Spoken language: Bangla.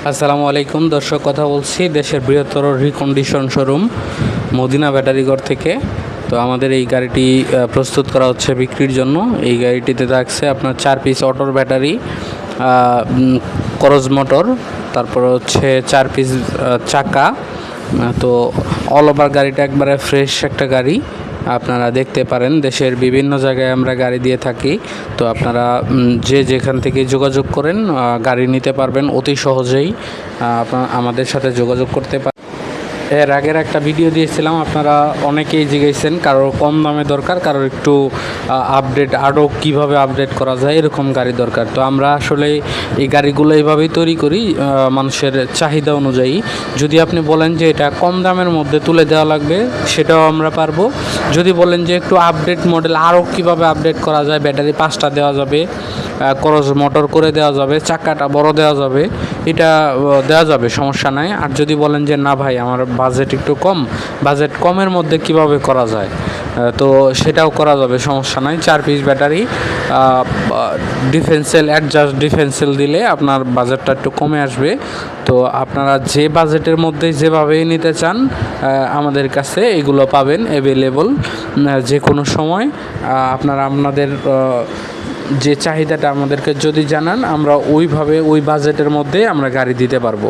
আসসালামু আলাইকুম দর্শক, কথা বলছি দেশের বৃহত্তর রিকন্ডিশন শোরুম মদিনা ব্যাটারিঘর থেকে। তো আমাদের এই গাড়িটি প্রস্তুত করা হচ্ছে বিক্রির জন্য। এই গাড়িটিতে থাকছে আপনার 4 পিস অটোর ব্যাটারি, করজ মোটর, তারপর হচ্ছে 4 পিস চাকা। তো অল ওভার গাড়িটা একবারে ফ্রেশ একটা গাড়ি। আপনারা দেখতে পারেন দেশের বিভিন্ন জায়গায় আমরা গাড়ি দিয়ে থাকি। তো আপনারা যে যেখান থেকে যোগাযোগ করেন গাড়ি নিতে পারবেন অতি সহজেই। আমাদের সাথে যোগাযোগ করতে পারেন। এর আগের একটা ভিডিও দিয়েছিলাম, আপনারা অনেকেই জিজ্ঞেসেন কারোর কম দামে দরকার, কারোর একটু আপডেট আরও কীভাবে আপডেট করা যায় এরকম গাড়ি দরকার। তো আমরা আসলে এই গাড়িগুলো এইভাবেই তৈরি করি মানুষের চাহিদা অনুযায়ী। যদি আপনি বলেন যে এটা কম দামের মধ্যে তুলে দেওয়া লাগবে, সেটাও আমরা পারবো। যদি বলেন যে একটু আপডেট মডেল আরও কীভাবে আপডেট করা যায়, ব্যাটারি 5টা দেওয়া যাবে, ক্রস মোটর করে দেওয়া যাবে, চাকাটা বড় দেওয়া যাবে, এটা দেওয়া যাবে, সমস্যা নাই। আর যদি বলেন যে না ভাই আমার বাজেট একটু কম, বাজেট কমের মধ্যে কিভাবে করা যায়, তো সেটাও করা যাবে, সমস্যা নাই। 4 পিস ব্যাটারি, ডিফেন্সেল অ্যাডজাস্ট ডিফেন্সেল দিলে আপনার বাজেটটা একটু কমে আসবে। তো আপনারা যে বাজেটের মধ্যে যেভাবেই নিতে চান আমাদের কাছে এগুলো পাবেন অ্যাভেলেবল যে কোনো সময়। আপনারা আপনাদের যে চাহিদাটা আমাদেরকে যদি জানান, আমরা ওইভাবে ওই বাজেটের মধ্যে আমরা গাড়ি দিতে পারবো।